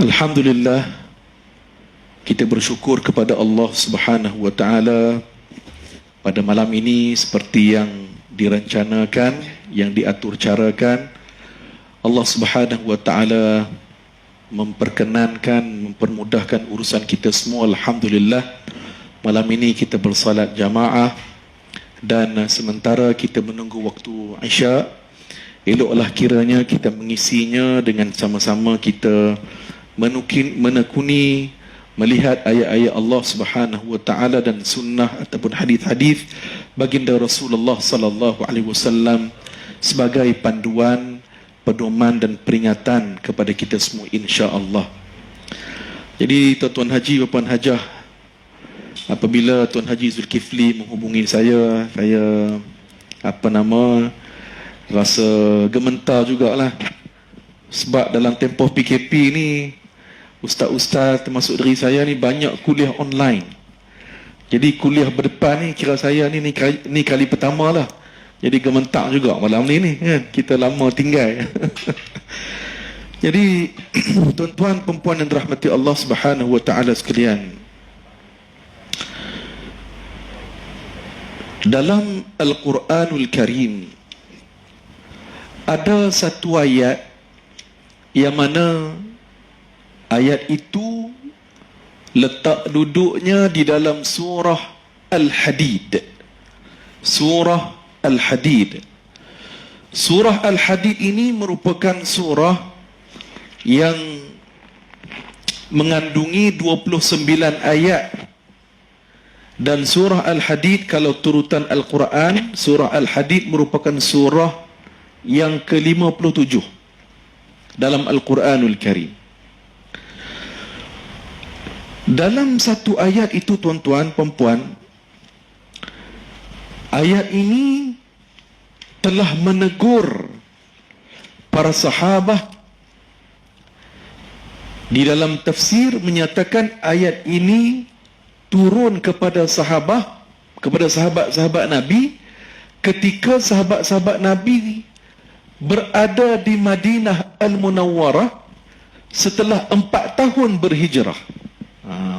Alhamdulillah, kita bersyukur kepada Allah Subhanahu wa taala pada malam ini seperti yang direncanakan, yang diatur carakan. Allah Subhanahu wa taala memperkenankan, mempermudahkan urusan kita semua. Alhamdulillah, malam ini kita bersalat jamaah dan sementara kita menunggu waktu Isya, eloklah kiranya kita mengisinya dengan sama-sama kita menekuni melihat ayat-ayat Allah Subhanahu wa taala dan sunnah ataupun hadis-hadis baginda Rasulullah sallallahu alaihi wasallam sebagai panduan, pedoman dan peringatan kepada kita semua insya-Allah. Jadi tuan-tuan haji, puan hajah, apabila Tuan Haji Zulkifli menghubungi saya rasa gementar jugalah, sebab dalam tempoh PKP ni ustaz-ustaz termasuk diri saya ni banyak kuliah online. Jadi kuliah berdepan ni kira saya ni kali pertama lah. Jadi gementar juga malam ni kan. Kita lama tinggal. Jadi tuan-tuan perempuan yang dirahmati Allah Subhanahu wa taala sekalian, dalam Al-Quranul Karim ada satu ayat yang mana ayat itu letak duduknya di dalam surah Al-Hadid. Surah Al-Hadid. Surah Al-Hadid ini merupakan surah yang mengandungi 29 ayat. Dan surah Al-Hadid, kalau turutan Al-Quran, surah Al-Hadid merupakan surah yang ke-57 dalam Al-Quranul Karim. Dalam satu ayat itu tuan-tuan, perempuan, ayat ini telah menegur para sahabat. Di dalam tafsir menyatakan ayat ini turun kepada sahabat-sahabat Nabi ketika sahabat-sahabat Nabi berada di Madinah Al-Munawwarah setelah 4 tahun berhijrah.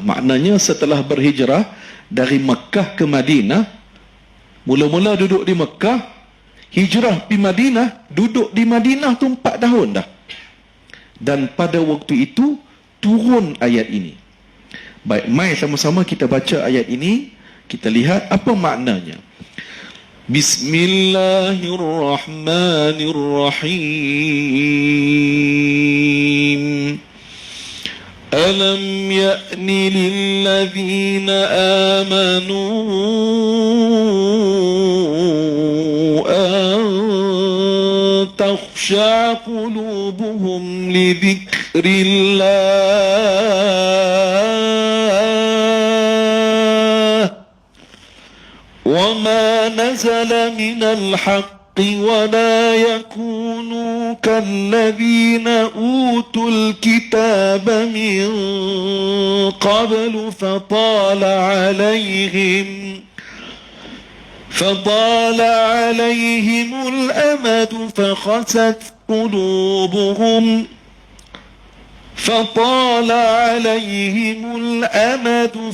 Maknanya setelah berhijrah dari Mekah ke Madinah, mula-mula duduk di Mekah, hijrah di Madinah, duduk di Madinah tu 4 tahun dah. Dan pada waktu itu turun ayat ini. Baik, mari sama-sama kita baca ayat ini, kita lihat apa maknanya. Bismillahirrahmanirrahim. Alam ya'ni lilladzina amanu an takhsha'a qulubuhum li dhikrillah wa ma nazala minal haqq ولا يكونوا كالذين أوتوا الكتاب من قبل فطال عليهم الأمد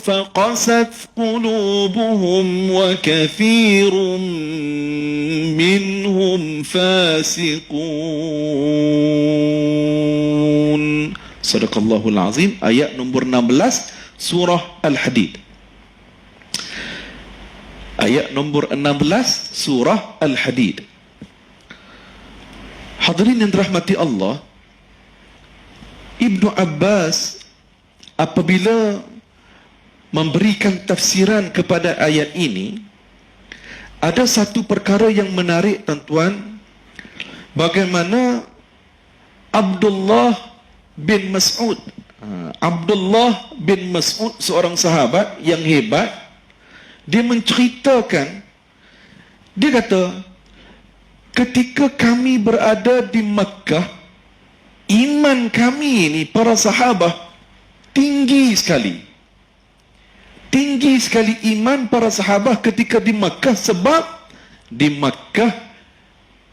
فقست قلوبهم وكثير منهم فاسقون. Sadaqallahul Azim. Ayat nombor 16 surah Al-Hadid. Ayat nombor 16 surah Al-Hadid. Hadirin yang dirahmati Allah, Ibnu Abbas apabila memberikan tafsiran kepada ayat ini, ada satu perkara yang menarik tuan-tuan, bagaimana Abdullah bin Mas'ud seorang sahabat yang hebat, dia menceritakan, dia kata, ketika kami berada di Makkah, iman kami ini, para sahabat, tinggi sekali iman para sahabat ketika di Makkah. Sebab di Makkah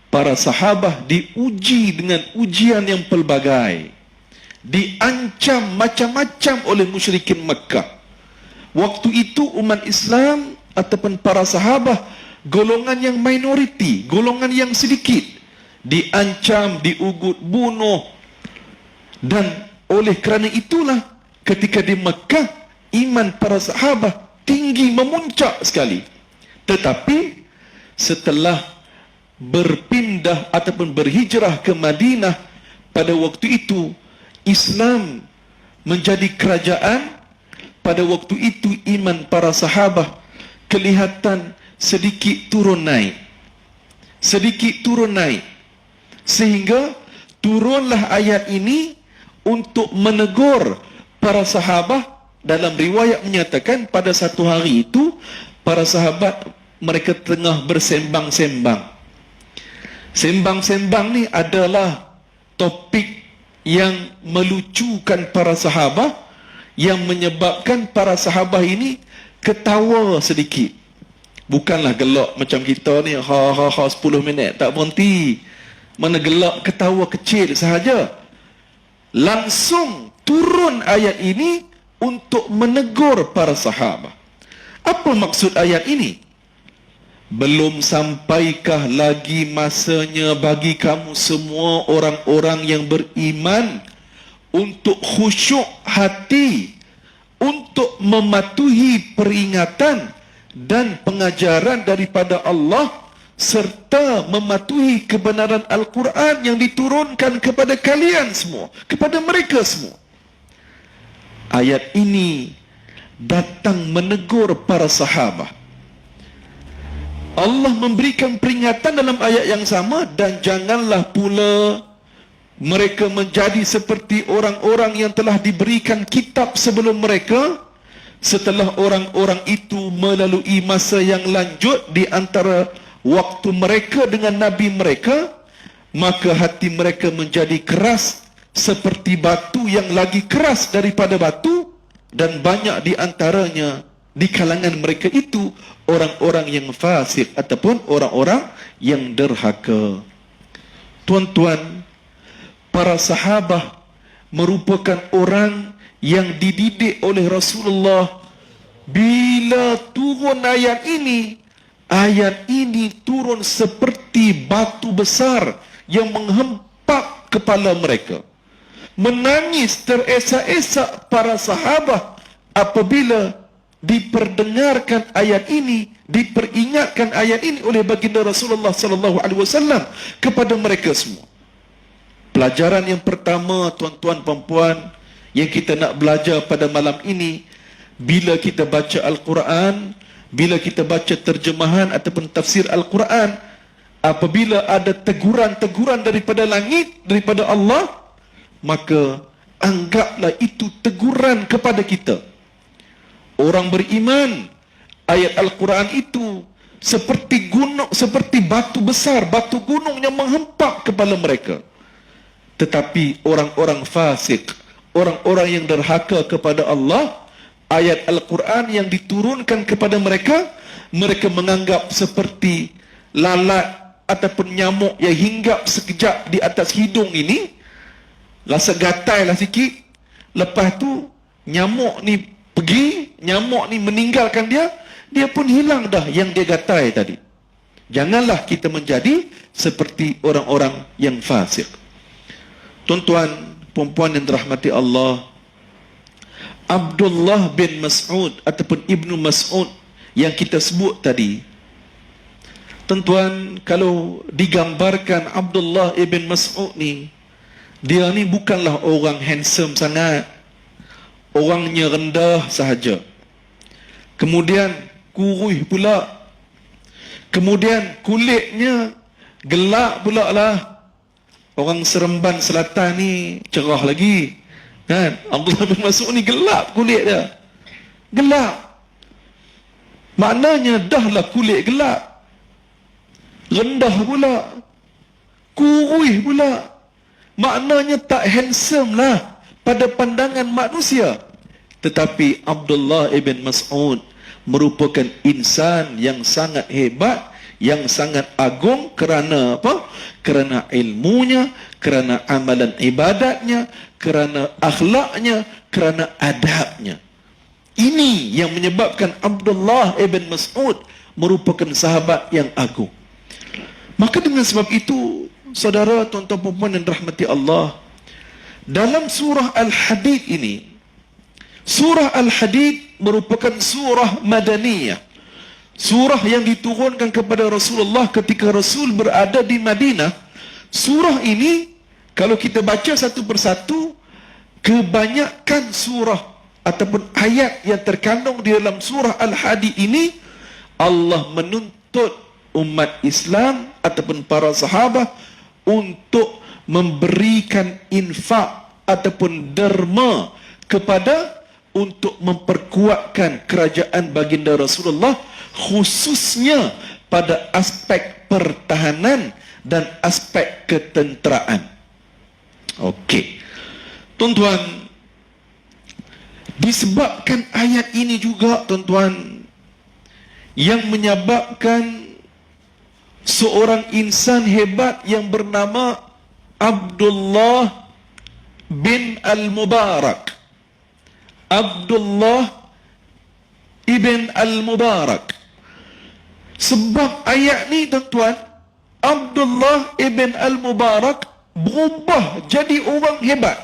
para sahabat diuji dengan ujian yang pelbagai. diancam macam-macam oleh musyrikin Makkah. Waktu itu umat Islam ataupun para sahabat, golongan yang minoriti, golongan yang sedikit, diancam, diugut bunuh. Dan oleh kerana itulah ketika di Makkah, iman para sahabat tinggi, memuncak sekali. Tetapi setelah berpindah ataupun berhijrah ke Madinah, pada waktu itu Islam menjadi kerajaan. Pada waktu itu iman para sahabat kelihatan sedikit turun naik, sedikit turun naik, sehingga turunlah ayat ini untuk menegur para sahabat. Dalam riwayat menyatakan pada satu hari itu para sahabat mereka tengah bersembang-sembang. Sembang-sembang ni adalah topik yang melucukan para sahabat, yang menyebabkan para sahabat ini ketawa sedikit. Bukanlah gelak macam kita ni, ha 10 minit tak berhenti. Mana gelak, ketawa kecil sahaja. Langsung turun ayat ini untuk menegur para sahabat. Apa maksud ayat ini? Belum sampaikah lagi masanya bagi kamu semua orang-orang yang beriman untuk khusyuk hati, untuk mematuhi peringatan dan pengajaran daripada Allah, serta mematuhi kebenaran Al-Quran yang diturunkan kepada kalian semua, kepada mereka semua. Ayat ini datang menegur para sahabat. Allah memberikan peringatan dalam ayat yang sama, dan janganlah pula mereka menjadi seperti orang-orang yang telah diberikan kitab sebelum mereka, setelah orang-orang itu melalui masa yang lanjut di antara waktu mereka dengan Nabi mereka, maka hati mereka menjadi keras seperti batu yang lagi keras daripada batu, dan banyak di antaranya di kalangan mereka itu orang-orang yang fasik ataupun orang-orang yang derhaka. Tuan-tuan, para sahabat merupakan orang yang dididik oleh Rasulullah. Bila turun ayat ini turun seperti batu besar yang menghempak kepala mereka. Menangis teresak-esak para sahabat apabila diperdengarkan ayat ini, diperingatkan ayat ini oleh baginda Rasulullah sallallahu alaihi wasallam kepada mereka semua. Pelajaran yang pertama, tuan-tuan puan-puan, yang kita nak belajar pada malam ini, bila kita baca Al-Quran, bila kita baca terjemahan ataupun tafsir Al-Quran, apabila ada teguran-teguran daripada langit, daripada Allah, maka anggaplah itu teguran kepada kita. Orang beriman, ayat Al-Quran itu seperti gunung, seperti batu besar, batu gunung yang menghempak kepala mereka. Tetapi orang-orang fasik, orang-orang yang derhaka kepada Allah, ayat Al-Quran yang diturunkan kepada mereka, mereka menganggap seperti lalat ataupun nyamuk yang hinggap sekejap di atas hidung ini, rasa gatal lah sikit, lepas tu nyamuk ni pergi, nyamuk ni meninggalkan dia, dia pun hilang dah yang dia gatal tadi. Janganlah kita menjadi seperti orang-orang yang fasik. Tuan-tuan, puan-puan yang dirahmati Allah, Abdullah bin Mas'ud ataupun Ibnu Mas'ud yang kita sebut tadi, tuan-tuan, kalau digambarkan Abdullah ibn Mas'ud ni, dia ni bukanlah orang handsome sangat, orangnya rendah sahaja, kemudian kurus pula, kemudian kulitnya gelap pula lah. Orang Seremban Selatan ni cerah lagi, kan? Abdullah bin Mas'ud ni gelap kulit dia, gelap. Maknanya dahlah kulit gelap, rendah pula, kurus pula, maknanya tak handsome lah pada pandangan manusia. Tetapi Abdullah ibn Mas'ud merupakan insan yang sangat hebat, yang sangat agung. Kerana apa? Kerana ilmunya, kerana amalan ibadatnya, kerana akhlaknya, kerana adabnya. Ini yang menyebabkan Abdullah ibn Mas'ud merupakan sahabat yang agung. Maka dengan sebab itu, saudara, tuan-tuan puan yang dirahmati Allah, dalam surah Al-Hadid ini, surah Al-Hadid merupakan surah Madaniyah. Surah yang diturunkan kepada Rasulullah ketika Rasul berada di Madinah. Surah ini, kalau kita baca satu persatu, kebanyakan surah ataupun ayat yang terkandung di dalam surah Al-Hadid ini, Allah menuntut umat Islam ataupun para sahabat untuk memberikan infak ataupun derma kepada untuk memperkuatkan kerajaan baginda Rasulullah, khususnya pada aspek pertahanan dan aspek ketenteraan. Okey. Tuan-tuan, disebabkan ayat ini juga, tuan-tuan, yang menyebabkan seorang insan hebat yang bernama Abdullah bin Al-Mubarak. Abdullah ibn Al-Mubarak. Sebab ayat ni, tuan-tuan, Abdullah ibn Al-Mubarak berubah jadi orang hebat,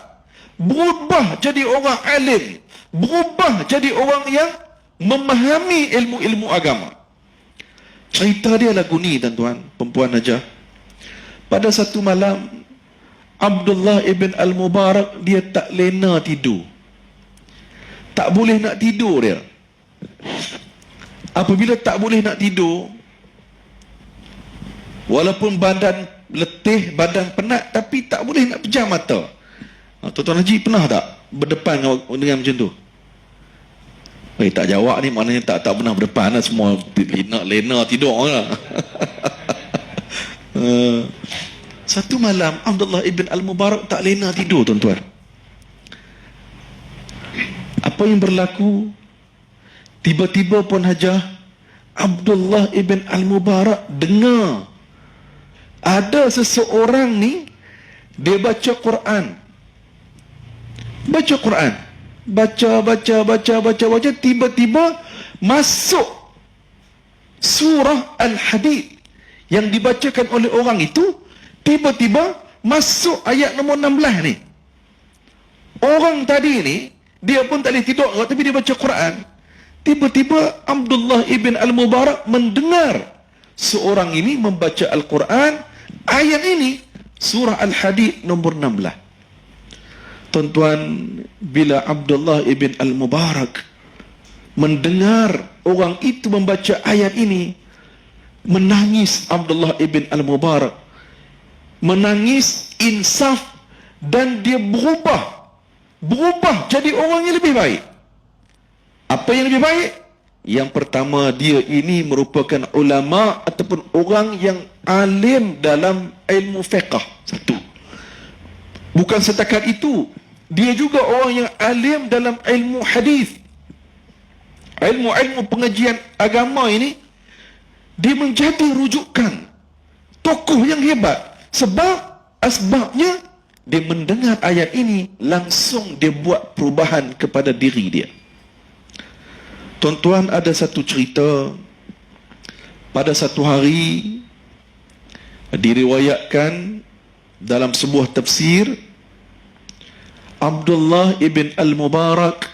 berubah jadi orang alim, berubah jadi orang yang memahami ilmu-ilmu agama. Cerita dia lagu ni, tuan-tuan, perempuan aja. Pada satu malam, Abdullah ibn Al-Mubarak dia tak lena tidur. Tak boleh nak tidur dia. Apabila tak boleh nak tidur, walaupun badan letih, badan penat, tapi tak boleh nak pejam mata. Tuan-tuan Haji pernah tak berdepan dengan macam tu? Tak jawab ni, maknanya tak pernah berdepan lah. Semua lena tidur lah. Satu malam Abdullah ibn Al-Mubarak tak lena tidur, tuan-tuan. Apa yang berlaku? Tiba-tiba Puan Hajah, Abdullah ibn Al-Mubarak dengar ada seseorang ni, dia baca Quran. Baca Quran. Baca. Tiba-tiba masuk surah Al-Hadid yang dibacakan oleh orang itu. Tiba-tiba masuk ayat nombor 16 ni. Orang tadi ni, dia pun tak boleh tidur, tapi dia baca Quran. Tiba-tiba Abdullah ibn Al-Mubarak mendengar seorang ini membaca Al-Quran. Ayat ini surah Al-Hadid nombor 16. Tuan-tuan, bila Abdullah ibn Al-Mubarak mendengar orang itu membaca ayat ini, menangis Abdullah ibn Al-Mubarak. Menangis insaf, dan dia berubah jadi orang yang lebih baik. Apa yang lebih baik? Yang pertama, dia ini merupakan ulama ataupun orang yang alim dalam ilmu fiqh. Satu. Bukan setakat itu, dia juga orang yang alim dalam ilmu hadis. Ilmu pengajian agama ini, dia menjadi rujukan tokoh yang hebat. Sebabnya dia mendengar ayat ini, langsung dia buat perubahan kepada diri dia. Tuan-tuan, ada satu cerita. Pada satu hari, diriwayatkan dalam sebuah tafsir, Abdullah ibn Al-Mubarak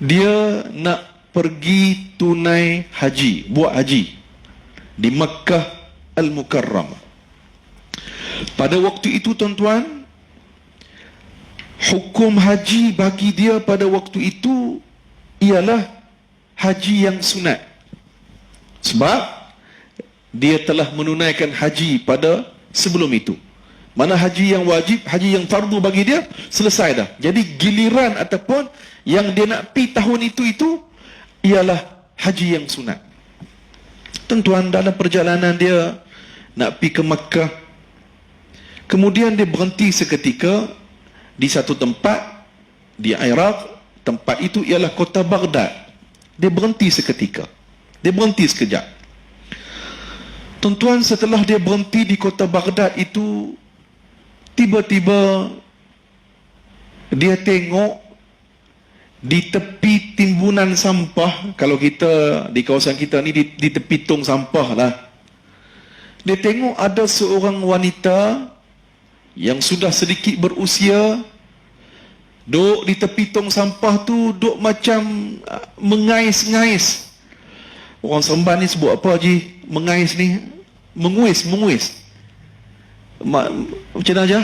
dia nak pergi tunai haji, buat haji di Makkah Al-Mukarramah. Pada waktu itu, tuan-tuan, hukum haji bagi dia pada waktu itu ialah haji yang sunat. Sebab dia telah menunaikan haji pada sebelum itu. Mana haji yang wajib, haji yang fardu bagi dia selesai dah. Jadi giliran ataupun yang dia nak pi tahun itu ialah haji yang sunat. Tuan-tuan, dalam perjalanan dia nak pi ke Makkah, kemudian dia berhenti seketika di satu tempat di Iraq. Tempat itu ialah kota Baghdad. Dia berhenti seketika. Dia berhenti sekejap. Tuan-tuan, setelah dia berhenti di kota Baghdad itu, tiba-tiba Dia tengok di tepi timbunan sampah, kalau kita di kawasan kita ni di tepi tong sampah lah, dia tengok ada seorang wanita yang sudah sedikit berusia duduk di tepi tong sampah tu, duduk macam mengais-ngais. Orang Seremban ni sebut apa Haji? Mengais ni menguis. Macam mana aja?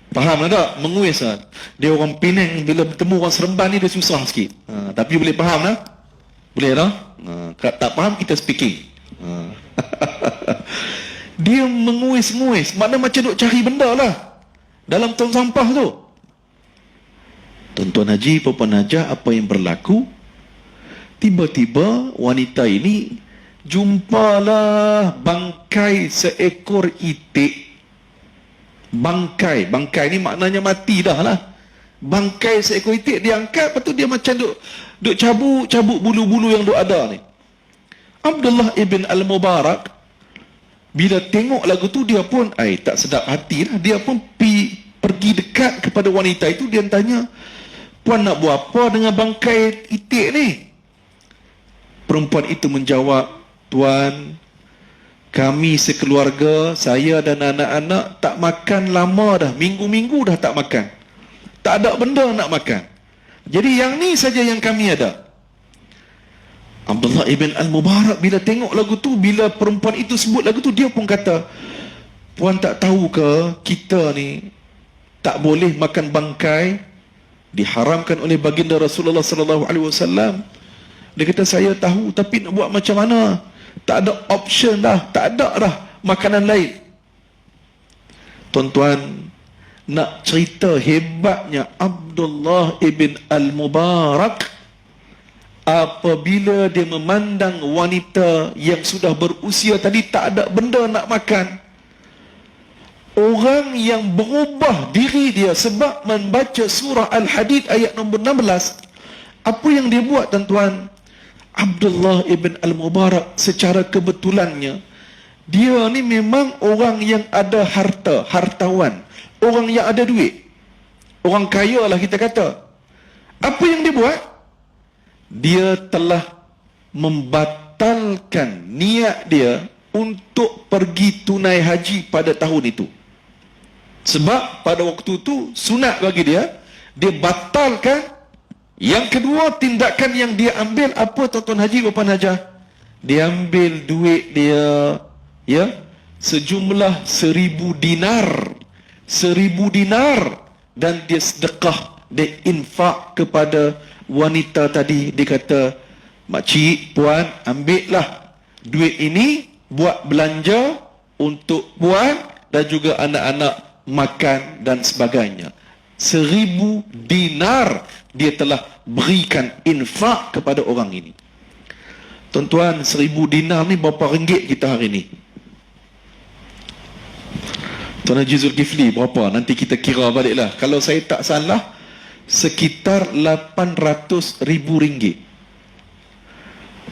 Faham tak? Menguis lah. Dia orang Penang, bila bertemu orang Seremban ni dia susah sikit. Tapi boleh faham lah. Boleh tak? Tak faham kita speaking. Dia menguis-nguis. Makna macam duk cari benda lah dalam tong sampah tu. Tuan-tuan haji, puan-puan hajah, apa yang berlaku? Tiba-tiba wanita ini jumpalah bangkai seekor itik. Bangkai ni maknanya mati dah lah. Bangkai seekor itik diangkat, lepas tu dia macam duk cabut bulu-bulu yang duk ada ni. Abdullah ibn al-Mubarak bila tengok lagu tu, dia pun tak sedap hati lah. Dia pun pergi dekat kepada wanita itu. Dia tanya, puan nak buat apa dengan bangkai itik ni? Perempuan itu menjawab, tuan, kami sekeluarga, saya dan anak-anak tak makan lama dah. Minggu-minggu dah tak makan. Tak ada benda nak makan. Jadi yang ni saja yang kami ada. Abdullah ibn al-Mubarak bila tengok lagu tu, bila perempuan itu sebut lagu tu, dia pun kata, puan tak tahu ke kita ni tak boleh makan bangkai, diharamkan oleh baginda Rasulullah sallallahu alaihi wasallam. Dia kata, saya tahu, tapi nak buat macam mana? Tak ada option dah, tak ada dah makanan lain. Tuan-tuan, nak cerita hebatnya Abdullah ibn al-Mubarak apabila dia memandang wanita yang sudah berusia tadi tak ada benda nak makan. Orang yang berubah diri dia sebab membaca surah Al-Hadid ayat nombor 16. Apa yang dia buat, tuan-tuan? Abdullah ibn al-Mubarak secara kebetulannya, dia ni memang orang yang ada harta, hartawan, orang yang ada duit, orang kaya lah kita kata. Apa yang dia buat? Dia telah membatalkan niat dia untuk pergi tunai haji pada tahun itu. Sebab pada waktu itu sunat bagi dia, dia batalkan. Yang kedua, tindakan yang dia ambil apa, tuan-tuan haji, puan hajah? Dia ambil duit dia, sejumlah 1,000 dinar. 1,000 dinar. Dan dia sedekah, dia infak kepada wanita tadi. Dia kata, makcik, puan, ambillah duit ini buat belanja untuk puan dan juga anak-anak makan dan sebagainya. 1,000 dinar dia telah berikan infak kepada orang ini. Tuan-tuan, 1,000 dinar ni berapa ringgit kita hari ni? Tuan Haji Zulkifli, berapa? Nanti kita kira baliklah. Kalau saya tak salah, sekitar 800,000 ringgit.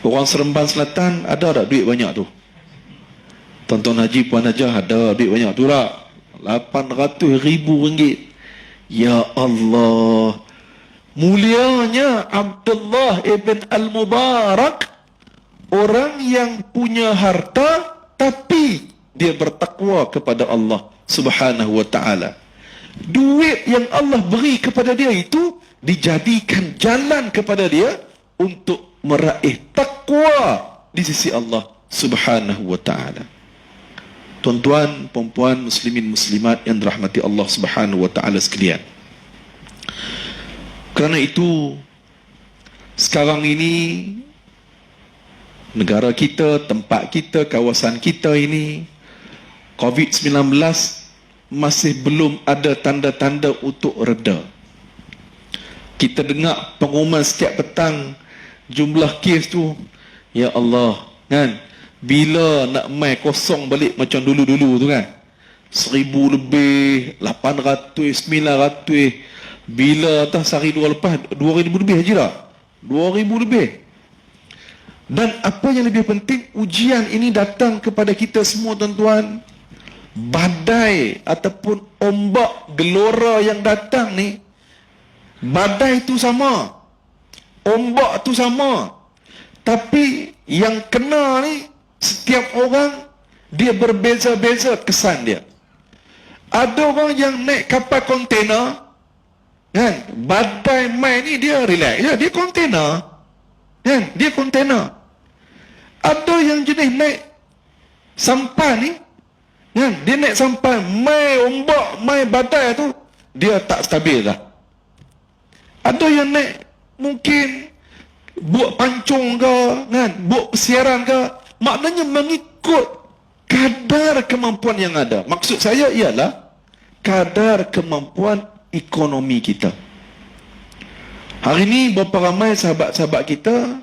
Orang Seremban Selatan ada tak duit banyak tu? Tuan-tuan Haji, puan Hajah, ada duit banyak tu tak? 800,000 ringgit. Ya Allah, mulianya Abdullah ibn al-Mubarak, orang yang punya harta tapi dia bertakwa kepada Allah Subhanahu wa ta'ala. Duit yang Allah beri kepada dia itu dijadikan jalan kepada dia untuk meraih takwa di sisi Allah Subhanahu wa ta'ala. Tuan-tuan, puan-puan, muslimin muslimat yang dirahmati Allah Subhanahu wa ta'ala sekalian. Kerana itu, sekarang ini negara kita, tempat kita, kawasan kita ini, COVID-19 masih belum ada tanda-tanda untuk reda. Kita dengar pengumuman setiap petang, jumlah kes tu, ya Allah, kan? Bila nak mai kosong balik macam dulu-dulu tu kan, 1,000 lebih, 800, 900. Bila atas hari dua lepas 2,000 lebih haji lah, 2,000 lebih. Dan apa yang lebih penting, ujian ini datang kepada kita semua, tuan-tuan. Badai ataupun ombak gelora yang datang ni badai tu sama, ombak tu sama, tapi yang kena ni setiap orang dia berbeza-beza kesan dia. Ada orang yang naik kapal kontena, kan, badai mai ni dia relax je, dia kontena, kan, dia kontena. Ada yang jenis naik sampan ni, kan, dia naik sampan, mai ombak, mai badai tu, dia tak stabil lah. Ada yang naik mungkin buat pancung ke, kan, buat persiaran ke, maknanya mengikut kadar kemampuan yang ada. Maksud saya ialah kadar kemampuan ekonomi kita. Hari ini berapa ramai sahabat-sahabat kita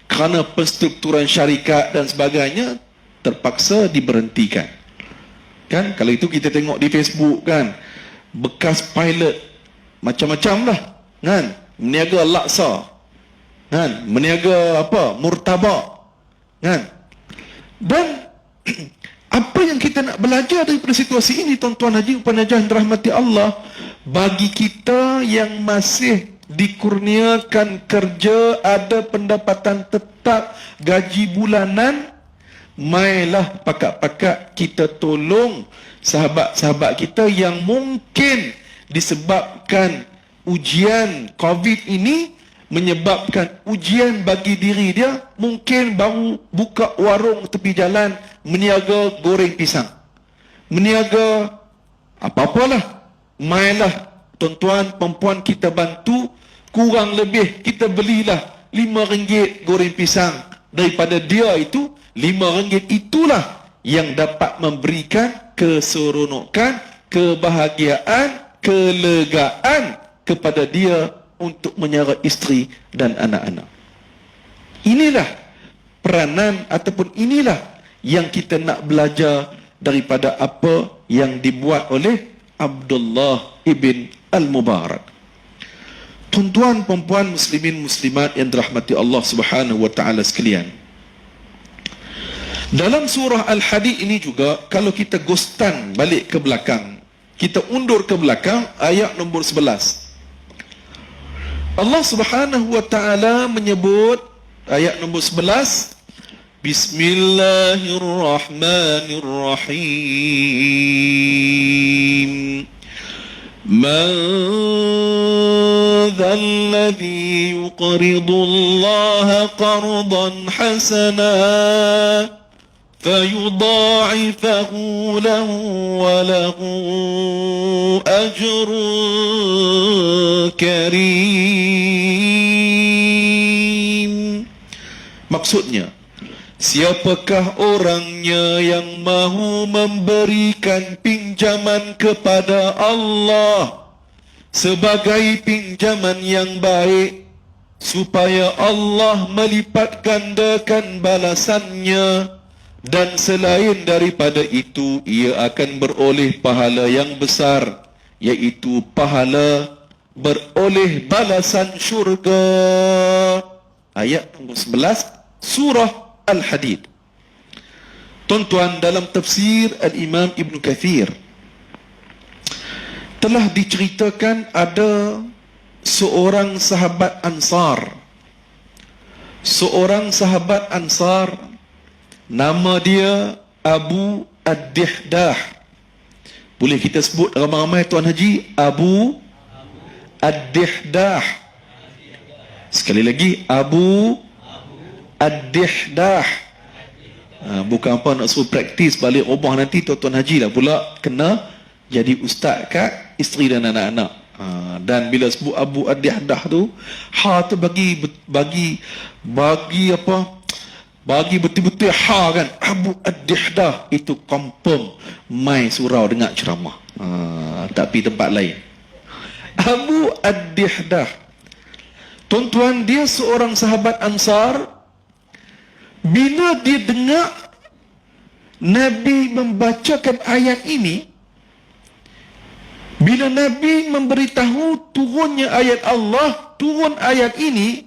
kerana penstrukturan syarikat dan sebagainya terpaksa diberhentikan. Kan, kalau itu kita tengok di Facebook, kan, bekas pilot macam-macam lah, kan, meniaga laksa, kan, meniaga apa, murtabak, kan. Dan apa yang kita nak belajar daripada situasi ini, tuan-tuan haji puan hajah dirahmati Allah, bagi kita yang masih dikurniakan kerja, ada pendapatan tetap, gaji bulanan, mailah pakat-pakat kita tolong sahabat-sahabat kita yang mungkin disebabkan ujian COVID ini menyebabkan ujian bagi diri dia, mungkin baru buka warung tepi jalan, meniaga goreng pisang, meniaga apa-apalah, mainlah tuan-tuan perempuan kita bantu, kurang lebih kita belilah RM5 goreng pisang. Daripada dia itu, RM5 itulah yang dapat memberikan keseronokan, kebahagiaan, kelegaan kepada dia untuk menyara isteri dan anak-anak. Inilah peranan ataupun inilah yang kita nak belajar daripada apa yang dibuat oleh Abdullah ibn Al-Mubarak. Tuan-tuan perempuan muslimin muslimat yang dirahmati Allah Subhanahu wa taala sekalian. Dalam surah Al-Hadid ini juga, kalau kita gostan balik ke belakang, kita undur ke belakang ayat nombor 11. Allah Subhanahu wa taala menyebut ayat nombor 11, Bismillahirrahmanirrahim. Man dhal ladzi yuqridu Allah qardan hasana fayudha'ifahu lahu wa lahu ajrun karim. Maksudnya, siapakah orangnya yang mahu memberikan pinjaman kepada Allah sebagai pinjaman yang baik, supaya Allah melipat gandakan balasannya, dan selain daripada itu ia akan beroleh pahala yang besar, iaitu pahala beroleh balasan syurga. Ayat nombor 11 surah Al-Hadid. Tuan-tuan, dalam tafsir Al-Imam Ibn Kathir telah diceritakan ada seorang sahabat Ansar. Seorang sahabat Ansar, nama dia Abu Ad-Dihdah. Boleh kita sebut ramai-ramai tuan haji, Abu Ad-Dihdah. Sekali lagi, Abu Ad-Dihdah. Bukan apa nak suruh praktis balik rumah nanti tuan-tuan haji lah pula kena jadi ustaz kat isteri dan anak-anak. Dan bila sebut Abu Ad-Dihdah tu, tu bagi apa, bagi betul-betul kan, Abu Ad-Dihdah itu confirm mai surau dengar ceramah, tapi tempat lain. Abu Ad-Dihdah, tuan-tuan, dia seorang sahabat Ansar. Bila dia dengar Nabi membacakan ayat ini, bila Nabi memberitahu turunnya ayat Allah, turun ayat ini,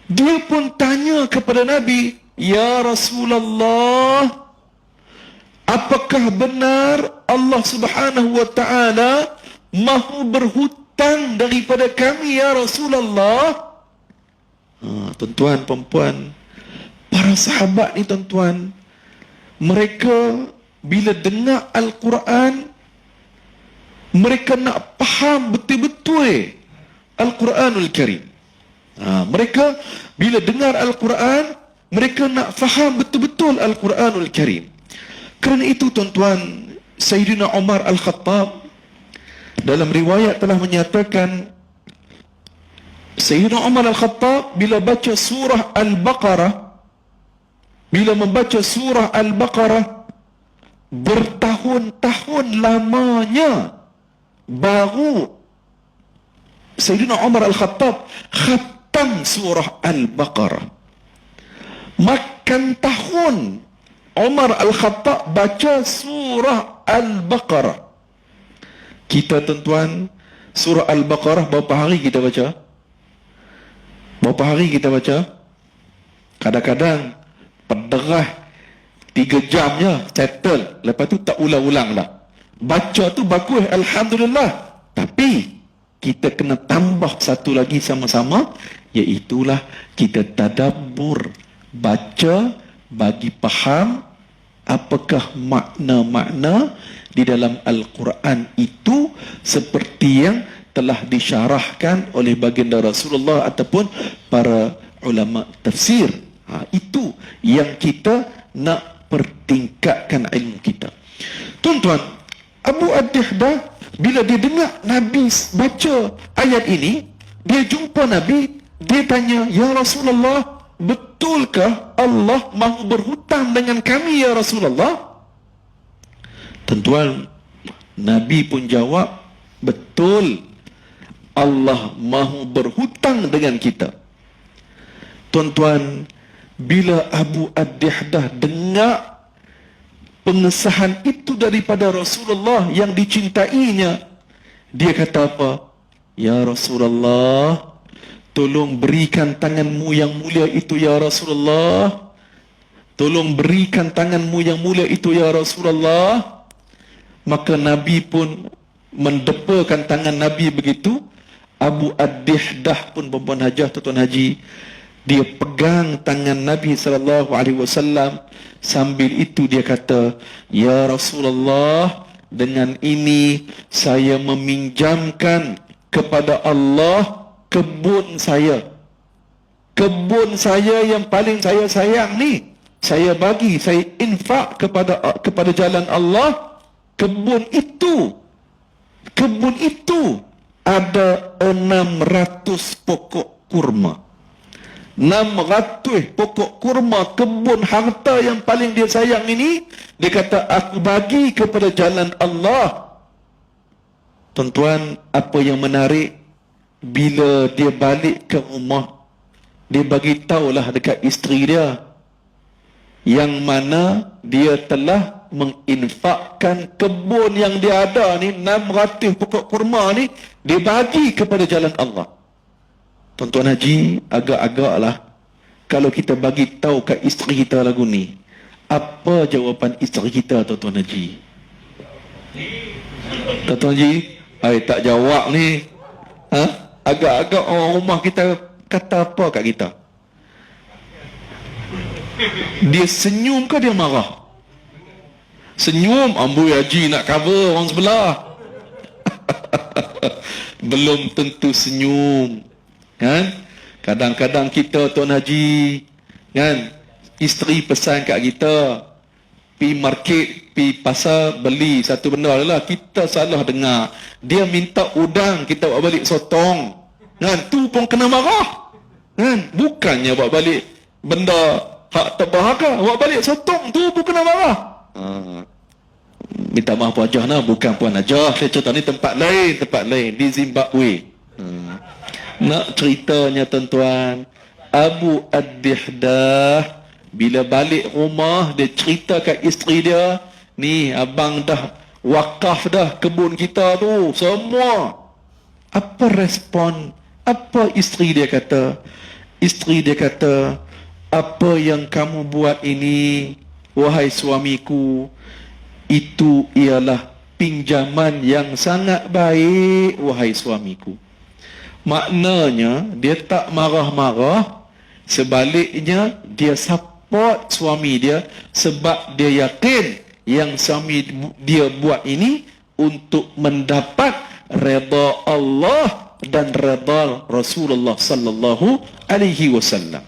dia pun tanya kepada Nabi, Ya Rasulullah, apakah benar Allah Subhanahu wa ta'ala mahu berhutang berhutang daripada kami ya Rasulullah. Tuan-tuan, perempuan, para sahabat ni tuan-tuan, mereka bila dengar Al-Quran, mereka nak faham betul-betul Al-Quranul Karim. Mereka bila dengar Al-Quran, mereka nak faham betul-betul Al-Quranul Karim. Kerana itu tuan-tuan, Sayyidina Umar Al-Khattab dalam riwayat telah menyatakan, Sayyidina Umar Al-Khattab bila baca surah Al-Baqarah, bila membaca surah Al-Baqarah, bertahun-tahun lamanya baru Sayyidina Umar Al-Khattab khatam surah Al-Baqarah. Makan tahun Umar Al-Khattab baca surah Al-Baqarah. Kita tuan-tuan, surah Al-Baqarah berapa hari kita baca? Berapa hari kita baca? Kadang-kadang pederah 3 jam je, settle. Lepas tu tak ulang-ulang lah. Baca tu bagus, Alhamdulillah. Tapi kita kena tambah satu lagi sama-sama, iaitulah kita tadabbur, baca bagi faham apakah makna-makna di dalam Al-Quran itu, seperti yang telah disyarahkan oleh baginda Rasulullah ataupun para ulama tafsir. Itu yang kita nak pertingkatkan ilmu kita. Tuan-tuan, Abu Ad-Dihdah bila dia dengar Nabi baca ayat ini, dia jumpa Nabi, dia tanya, "Ya Rasulullah, betulkah Allah mahu berhutang dengan kami ya Rasulullah?" Tuan-tuan, Nabi pun jawab, betul, Allah mahu berhutang dengan kita. Tuan-tuan, bila Abu Ad-Dihdah dengar pengesahan itu daripada Rasulullah yang dicintainya, dia kata apa? "Ya Rasulullah, tolong berikan tanganmu yang mulia itu ya Rasulullah. Tolong berikan tanganmu yang mulia itu ya Rasulullah." Maka Nabi pun mendepakan tangan Nabi begitu. Abu Ad-Dihdah pun, perempuan hajah, tuan-tuan haji, dia pegang tangan Nabi SAW. Sambil itu dia kata, "Ya Rasulullah, dengan ini saya meminjamkan kepada Allah kebun saya. Kebun saya yang paling saya sayang ni, saya bagi, saya infak kepada jalan Allah. Kebun itu ada 600 pokok kurma. 600 pokok kurma, kebun harta yang paling dia sayang ini, dia kata, aku bagi kepada jalan Allah." Tuan-tuan, apa yang menarik, bila dia balik ke rumah, dia bagi tahulah dekat isteri dia, yang mana dia telah menginfakkan kebun yang dia ada ni, 600 pokok kurma ni, dia bagi kepada jalan Allah. Tuan-tuan haji, agak-agaklah kalau kita bagi tahu kat isteri kita lagu ni, apa jawapan isteri kita, tuan-tuan haji? Tuan-tuan haji, tak jawab ni. Agak-agak orang rumah kita kata apa kat kita? Dia senyum ke dia marah? Senyum, amboi haji nak cover orang sebelah. Belum tentu senyum, kan? Kadang-kadang kita, tuan haji, kan, isteri pesan kat kita, pi market, pi pasar, beli satu benda lah, kita salah dengar, dia minta udang, kita bawa balik sotong, kan? Tu pun kena marah, kan? Bukannya bawa balik benda hak terbahagia, bawa balik sotong, tu pun kena marah. Minta maaf Puan Hajah, bukan Puan Hajah, saya cerita ni tempat lain di Zimbabwe. Nak ceritanya tuan-tuan, Abu Ad-Dihdah bila balik rumah, dia cerita kat isteri dia, ni abang dah wakaf dah kebun kita tu semua. Apa respon? Apa isteri dia kata? Isteri dia kata, "Apa yang kamu buat ini, wahai suamiku, itu ialah pinjaman yang sangat baik, wahai suamiku. Maknanya, dia tak marah-marah. Sebaliknya, dia support suami dia sebab dia yakin yang suami dia buat ini untuk mendapat redha Allah dan redha Rasulullah sallallahu alaihi wasallam.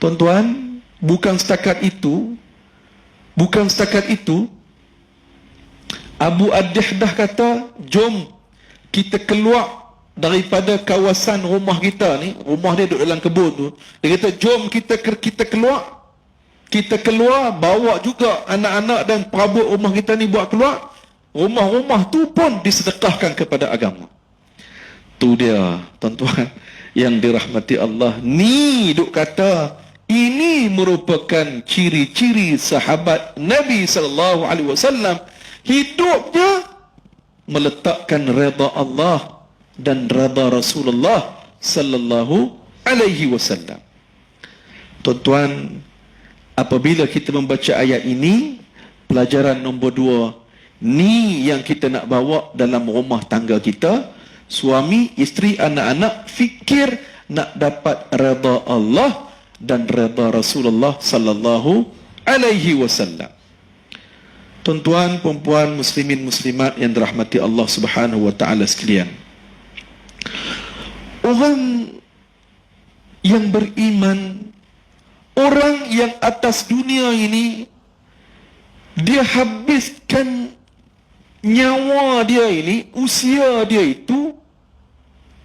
Tuan-tuan, bukan setakat itu, Abu Ad-Dihdah kata, jom kita keluar daripada kawasan rumah kita ni. Rumah dia duduk dalam kebun tu. Dia kata, jom kita keluar. Kita keluar, bawa juga anak-anak dan perabot rumah kita ni buat keluar. Rumah-rumah tu pun disedekahkan kepada agama. Tu dia, tuan-tuan yang dirahmati Allah. Ni duk kata, ini merupakan ciri-ciri sahabat Nabi sallallahu alaihi wasallam. Hidupnya meletakkan redha Allah dan redha Rasulullah sallallahu alaihi wasallam. Tuan-tuan, apabila kita membaca ayat ini, pelajaran nombor 2, ni yang kita nak bawa dalam rumah tangga kita. Suami, isteri, anak-anak fikir nak dapat redha Allah dan redha Rasulullah sallallahu alaihi wasallam. Tuan-tuan, puan-puan, muslimin, muslimat yang dirahmati Allah Subhanahu wa taala sekalian. Orang yang beriman, orang yang atas dunia ini, dia habiskan nyawa dia ini, usia dia itu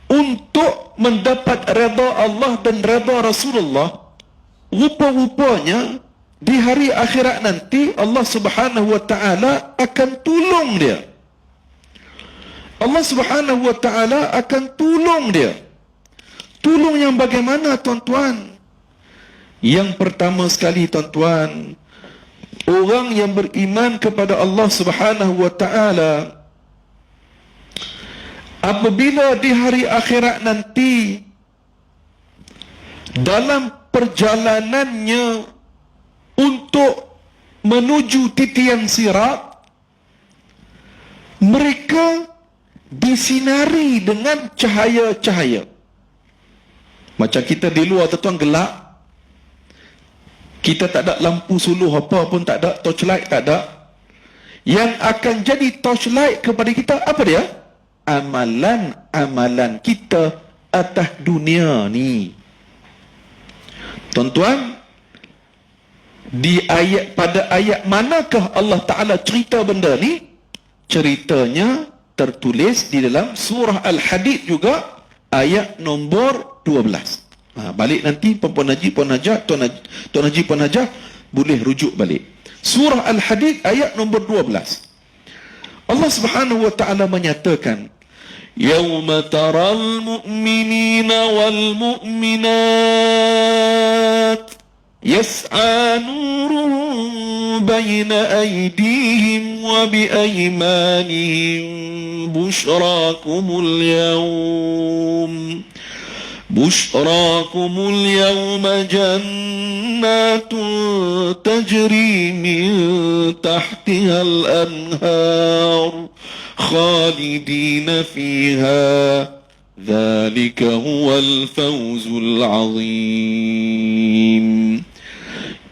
untuk mendapat redha Allah dan redha Rasulullah. Rupa-rupanya di hari akhirat nanti Allah Subhanahu wa taala akan tolong dia. Allah Subhanahu wa taala akan tolong dia. Tolong yang bagaimana, tuan-tuan? Yang pertama sekali, tuan-tuan, orang yang beriman kepada Allah Subhanahu wa taala, apabila di hari akhirat nanti dalam perjalanannya untuk menuju titian sirat, mereka disinari dengan cahaya-cahaya. Macam kita di luar, tuan-tuan, gelap. Kita tak ada lampu suluh apa pun, tak ada torchlight, tak ada. Yang akan jadi torchlight kepada kita apa dia? Amalan-amalan kita atas dunia ni. Tuan-tuan, pada ayat manakah Allah Ta'ala cerita benda ni? Ceritanya tertulis di dalam surah Al-Hadid juga, ayat nombor 12. Balik nanti Puan Haji, Puan Hajah, Tuan Haji, Puan Hajah boleh rujuk balik. Surah Al-Hadid ayat nombor 12. Allah Subhanahu wa taala menyatakan, "Yauma taral mu'minina wal mu'minat yas'a nuruhum baina aydihim wa bi aymanihim bushrakumul yawm بشراكم اليوم جنات تجري من تحتها الأنهار خالدين فيها ذلك هو الفوز العظيم.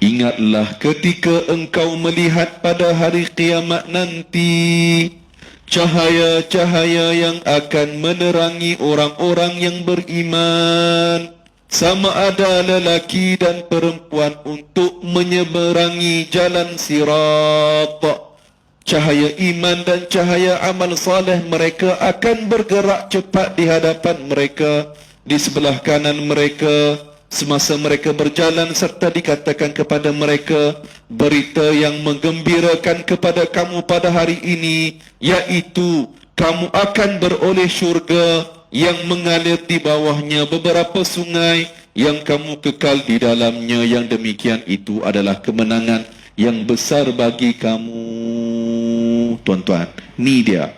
Ingatlah ketika engkau melihat pada hari kiamat nanti cahaya-cahaya yang akan menerangi orang-orang yang beriman, sama ada lelaki dan perempuan, untuk menyeberangi jalan sirat. Cahaya iman dan cahaya amal saleh mereka akan bergerak cepat di hadapan mereka, di sebelah kanan mereka semasa mereka berjalan, serta dikatakan kepada mereka berita yang menggembirakan kepada kamu pada hari ini, iaitu kamu akan beroleh syurga yang mengalir di bawahnya beberapa sungai yang kamu kekal di dalamnya. Yang demikian itu adalah kemenangan yang besar bagi kamu. Tuan-tuan, ni dia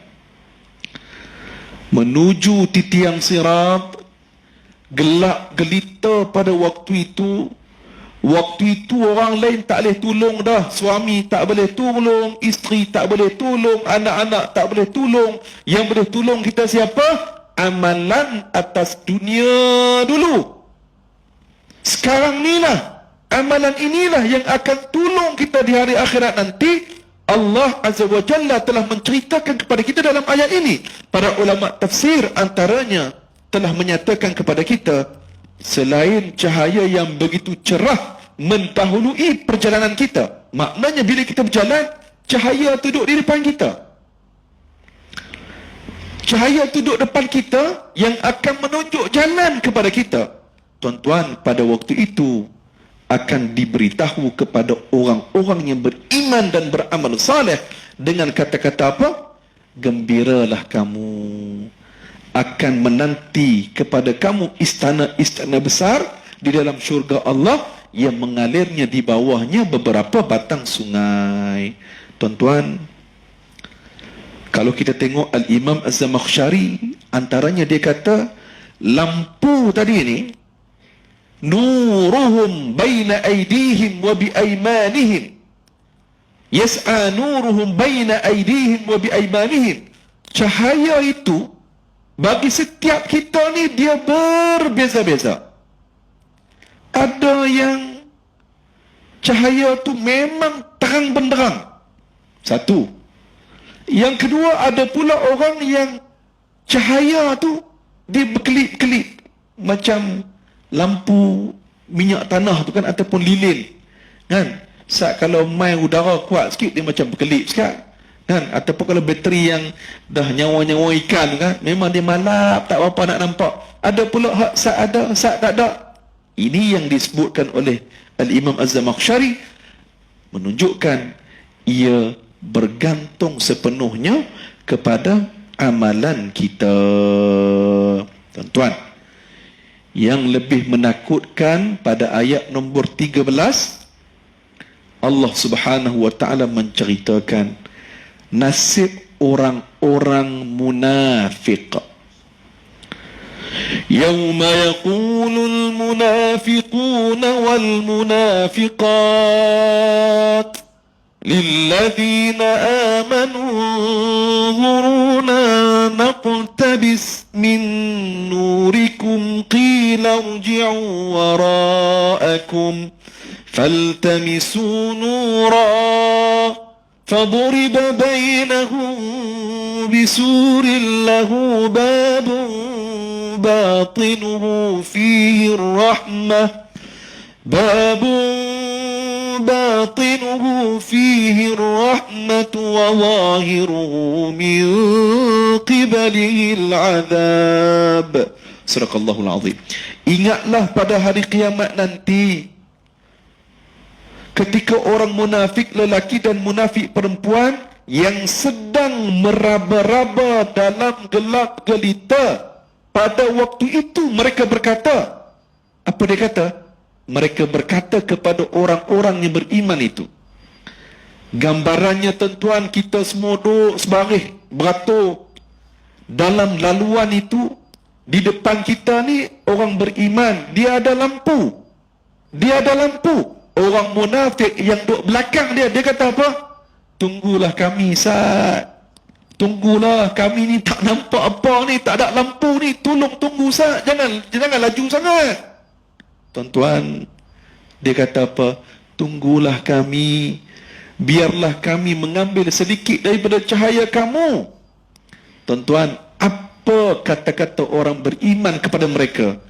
menuju titian sirat. Gelap gelita pada waktu itu, Waktu itu orang lain tak boleh tolong dah. Suami tak boleh tolong, isteri tak boleh tolong, anak-anak tak boleh tolong. Yang boleh tolong kita siapa? Amalan atas dunia dulu. Sekarang ni lah, amalan inilah yang akan tolong kita di hari akhirat nanti. Allah Azza wa Jalla telah menceritakan kepada kita dalam ayat ini. Para ulama tafsir antaranya telah menyatakan kepada kita, selain cahaya yang begitu cerah mendahului perjalanan kita. Maknanya bila kita berjalan, cahaya duduk di depan kita. Cahaya duduk depan kita yang akan menunjuk jalan kepada kita. Tuan-tuan, pada waktu itu akan diberitahu kepada orang-orang yang beriman dan beramal saleh dengan kata-kata apa? Gembiralah kamu, akan menanti kepada kamu istana-istana besar di dalam syurga Allah yang mengalirnya di bawahnya beberapa batang sungai. Tuan-tuan, kalau kita tengok Al-Imam Az-Zamakhsyari, antaranya dia kata, lampu tadi ni, nuruhum baina aydihim wa bi aymanihim, yas'a nuruhum baina aydihim wa bi aymanihim. Cahaya itu bagi setiap kita ni dia berbeza-beza. Ada yang cahaya tu memang terang benderang. Satu. Yang kedua, ada pula orang yang cahaya tu dia berkelip-kelip macam lampu minyak tanah tu kan, ataupun lilin kan. Kalau main udara kuat sikit dia macam berkelip sikit kan, ataupun kalau bateri yang dah nyawa-nyawa ikan kan, memang dia malap, tak apa nak nampak. Ada pula hak saat ada, saat tak ada. Ini yang disebutkan oleh Al-Imam Az-Zamakhsyari, menunjukkan ia bergantung sepenuhnya kepada amalan kita. Tuan-tuan, yang lebih menakutkan pada ayat nombor 13, Allah Subhanahu wa taala menceritakan nasib orang-orang munafik. Yauma yaqulul munafiquna wal munafiqat lilladzina amanu unzuruna naqtabis min nurikum qila irji'u wara'akum faltamisu nura فضرب بينهم بسور له باب باطنه فيه الرحمة وظاهره من قبله العذاب. Sadaqallahul azim. Ingatlah pada hari kiamat nanti, ketika orang munafik lelaki dan munafik perempuan yang sedang meraba-raba dalam gelap gelita, pada waktu itu mereka berkata, apa dia kata? Mereka berkata kepada orang-orang yang beriman itu. Gambarannya tuan-tuan, kita semua duduk sebaris, beratur dalam laluan itu. Di depan kita ni orang beriman, dia ada lampu. Orang munafik yang duduk belakang dia, dia kata apa? Tunggulah kami, Ustaz. Tunggulah, kami ni tak nampak apa ni, tak ada lampu ni. Tolong tunggu, Ustaz. Jangan laju sangat. Tuan-tuan, dia kata apa? Tunggulah kami, biarlah kami mengambil sedikit daripada cahaya kamu. Tuan-tuan, apa kata-kata orang beriman kepada mereka?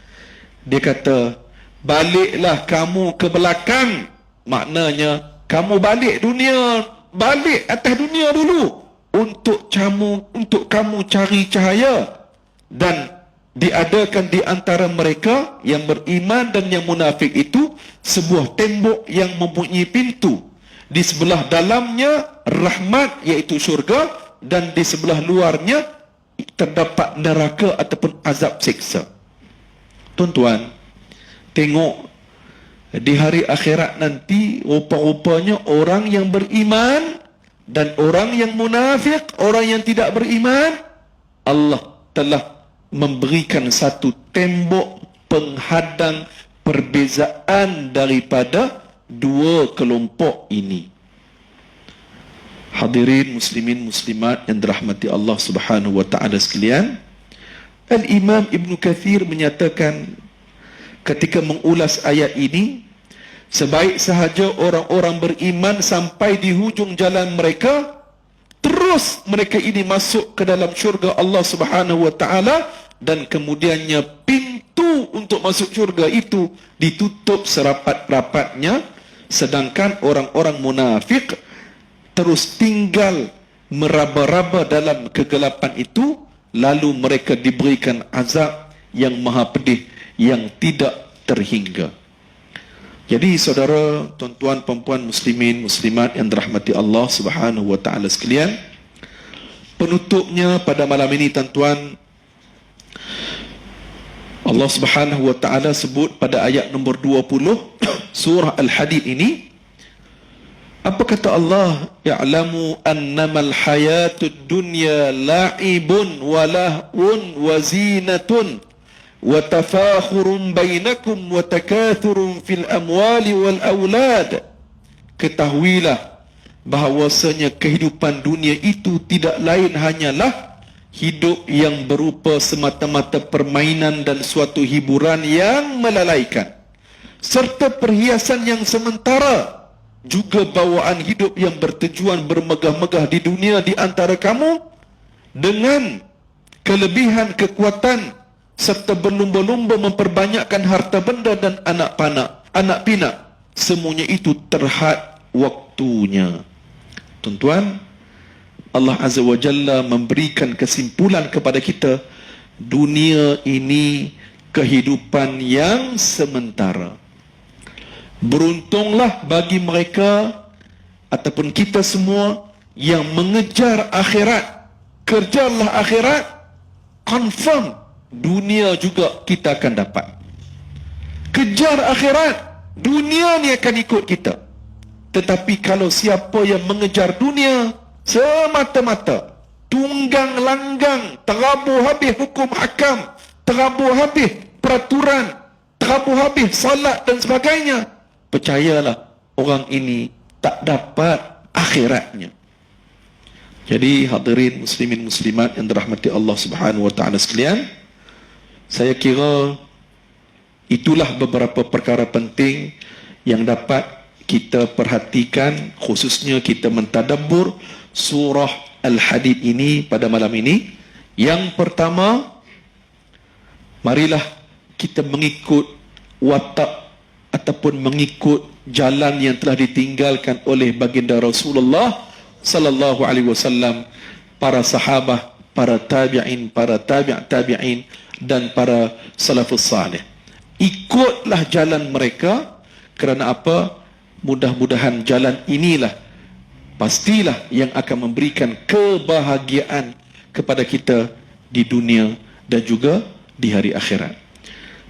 Dia kata, baliklah kamu ke belakang. Maknanya kamu balik atas dunia dulu untuk kamu cari cahaya. Dan diadakan di antara mereka yang beriman dan yang munafik itu sebuah tembok yang mempunyai pintu. Di sebelah dalamnya rahmat, iaitu syurga, dan di sebelah luarnya terdapat neraka ataupun azab siksa. Tuan-tuan, tengok di hari akhirat nanti, rupa-rupanya orang yang beriman dan orang yang munafik, orang yang tidak beriman, Allah telah memberikan satu tembok penghadang, perbezaan daripada dua kelompok ini. Hadirin muslimin muslimat yang dirahmati Allah Subhanahu wa taala sekalian, Al-Imam Ibn Kathir menyatakan ketika mengulas ayat ini, sebaik sahaja orang-orang beriman sampai di hujung jalan mereka, terus mereka ini masuk ke dalam syurga Allah Subhanahu wa taala, dan kemudiannya pintu untuk masuk syurga itu ditutup serapat-rapatnya, sedangkan orang-orang munafik terus tinggal meraba-raba dalam kegelapan itu, lalu mereka diberikan azab yang maha pedih yang tidak terhingga. Jadi saudara, tuan-tuan, puan-puan, muslimin, muslimat yang dirahmati Allah Subhanahu wa taala sekalian, penutupnya pada malam ini tuan-tuan, Allah Subhanahu wa taala sebut pada ayat nombor 20 surah Al-Hadid ini, apa kata Allah? Ya'lamu annamal hayatud dunya la'ibun wa lahwun wa zinatun wa tafakhurun bainakum wa takathurun fil amwali wal aulad. Ketahuilah bahawasanya kehidupan dunia itu tidak lain hanyalah hidup yang berupa semata-mata permainan dan suatu hiburan yang melalaikan, serta perhiasan yang sementara, juga bawaan hidup yang bertujuan bermegah-megah di dunia di antara kamu dengan kelebihan kekuatan, serta berlumba-lumba memperbanyakkan harta benda dan anak pinak. Semuanya itu terhad waktunya. Tuan-tuan, Allah Azza wa Jalla memberikan kesimpulan kepada kita, dunia ini kehidupan yang sementara. Beruntunglah bagi mereka ataupun kita semua yang mengejar akhirat. Kerjalah akhirat, confirm dunia juga kita akan dapat. Kejar akhirat, dunia ni akan ikut kita. Tetapi kalau siapa yang mengejar dunia semata-mata, tunggang langgang, terabur habis hukum hakam, terabur habis peraturan, terabur habis salat dan sebagainya, percayalah orang ini tak dapat akhiratnya. Jadi hadirin muslimin muslimat yang dirahmati Allah Subhanahu wa taala sekalian, saya kira itulah beberapa perkara penting yang dapat kita perhatikan, khususnya kita mentadabbur surah Al-Hadid ini pada malam ini. Yang pertama, marilah kita mengikut watak ataupun mengikut jalan yang telah ditinggalkan oleh baginda Rasulullah sallallahu alaihi wasallam, para sahabat, para tabi'in, para tabi'in dan para salafus salih. Ikutlah jalan mereka. Kerana apa? Mudah-mudahan jalan inilah pastilah yang akan memberikan kebahagiaan kepada kita di dunia dan juga di hari akhirat.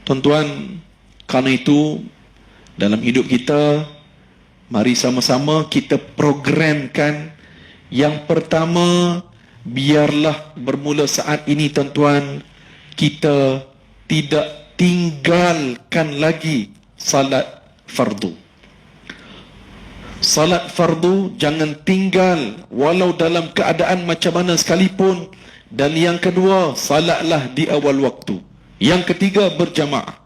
Tuan-tuan, karena itu dalam hidup kita, mari sama-sama kita programkan. Yang pertama, biarlah bermula saat ini tuan-tuan, kita tidak tinggalkan lagi salat fardu. Salat fardu jangan tinggal walau dalam keadaan macam mana sekalipun. Dan yang kedua, salatlah di awal waktu. Yang ketiga, berjamaah.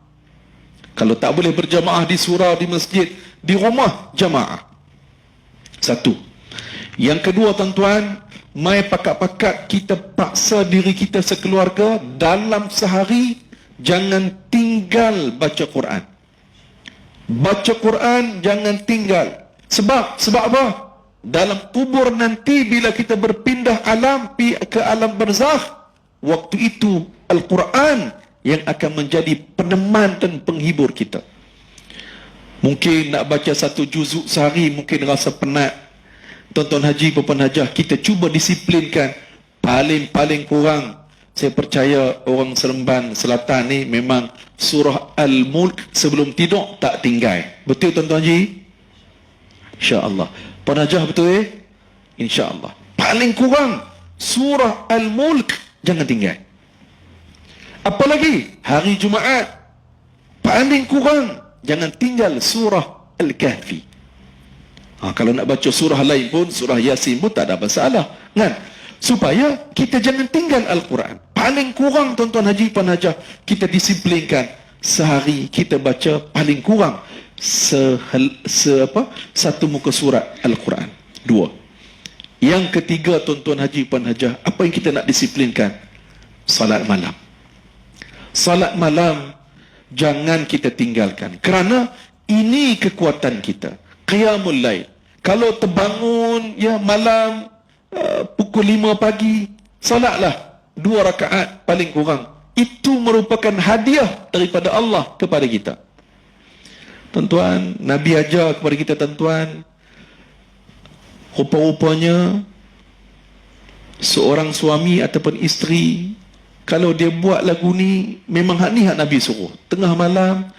Kalau tak boleh berjamaah di surau, di masjid, di rumah, jamaah. Satu. Yang kedua tuan-tuan, mai pakat-pakat kita paksa diri kita sekeluarga dalam sehari jangan tinggal baca Quran. Baca Quran jangan tinggal. Sebab apa? Dalam kubur nanti bila kita berpindah alam ke alam barzakh, waktu itu Al-Quran yang akan menjadi peneman dan penghibur kita. Mungkin nak baca satu juzuk sehari mungkin rasa penat. Tuan-tuan haji, puan hajah, kita cuba disiplinkan. Paling kurang, saya percaya orang Seremban Selatan ni memang surah Al-Mulk sebelum tidur tak tinggal. Betul tuan-tuan haji? InsyaAllah. Puan hajah betul InsyaAllah. Paling kurang surah Al-Mulk jangan tinggal. Apalagi hari Jumaat, paling kurang jangan tinggal surah Al-Kahfi. Kalau nak baca surah lain pun, surah Yasin pun tak ada masalah, kan? Supaya kita jangan tinggal Al-Quran. Paling kurang tuan-tuan haji Puan Hajah, kita disiplinkan sehari kita baca paling kurang satu muka surat Al-Quran. 2. Yang ketiga tuan-tuan haji Puan Hajah, apa yang kita nak disiplinkan? Salat malam. Salat malam jangan kita tinggalkan, kerana ini kekuatan kita. Qiyamul Lail. Kalau terbangun malam pukul 5 pagi, salatlah 2 rakaat paling kurang. Itu merupakan hadiah daripada Allah kepada kita. Tuan-tuan, Nabi ajar kepada kita, tuan-tuan, rupa-rupanya seorang suami ataupun isteri, kalau dia buat lagu ni, memang hak Nabi suruh. Tengah malam,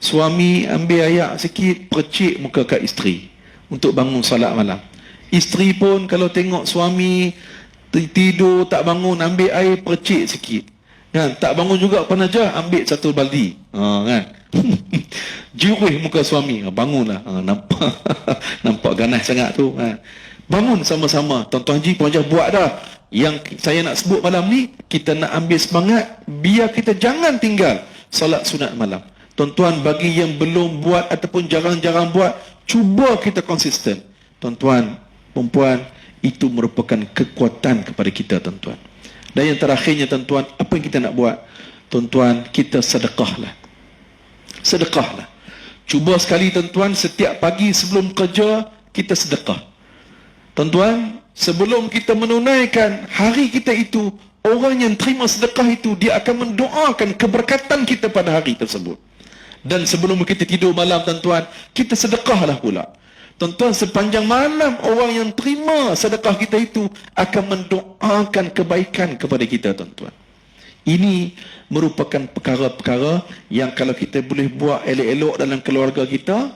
suami ambil ayak sikit, percik muka kat isteri untuk bangun salat malam. Isteri pun kalau tengok suami tidur tak bangun, ambil air percik sikit, kan? Tak bangun juga Puan Hajah, ambil satu baldi, kan? Jurih muka suami, bangunlah. Nampak nampak ganas sangat tu, kan? Bangun sama-sama. Tuan-tuan haji Puan Hajah buat dah. Yang saya nak sebut malam ni, kita nak ambil semangat biar kita jangan tinggal salat sunat malam. Tuan-tuan, bagi yang belum buat ataupun jarang-jarang buat, cuba kita konsisten. Tuan-tuan, perempuan, itu merupakan kekuatan kepada kita, tuan-tuan. Dan yang terakhirnya, tuan-tuan, apa yang kita nak buat? Tuan-tuan, kita sedekahlah. Sedekahlah. Cuba sekali, tuan-tuan, setiap pagi sebelum kerja, kita sedekah. Tuan-tuan, sebelum kita menunaikan hari kita itu, orang yang terima sedekah itu, dia akan mendoakan keberkatan kita pada hari tersebut. Dan sebelum kita tidur malam, tuan-tuan, kita sedekahlah pula. Tuan-tuan, sepanjang malam orang yang terima sedekah kita itu akan mendoakan kebaikan kepada kita, tuan-tuan. Ini merupakan perkara-perkara yang kalau kita boleh buat elok-elok dalam keluarga kita,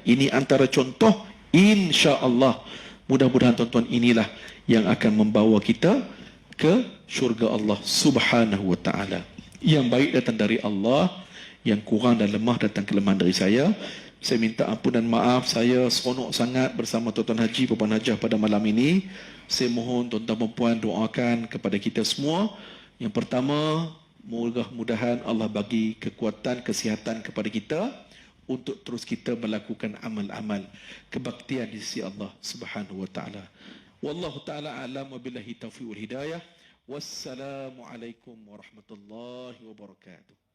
ini antara contoh, insya-Allah. Mudah-mudahan tuan-tuan, inilah yang akan membawa kita ke syurga Allah Subhanahu wa taala. Yang baik datang dari Allah, yang kurang dan lemah datang kelemahan dari saya. Saya minta ampun dan maaf, saya seronok sangat bersama tuan-tuan haji Puan Hajah pada malam ini. Saya mohon tuan-tuan dan puan doakan kepada kita semua. Yang pertama, mudah-mudahan Allah bagi kekuatan, kesihatan kepada kita untuk terus kita melakukan amal-amal kebaktian di sisi Allah Subhanahu wa taala. Wallahu taala a'lam, wabillahi taufiq wal hidayah. Wassalamualaikum warahmatullahi wabarakatuh.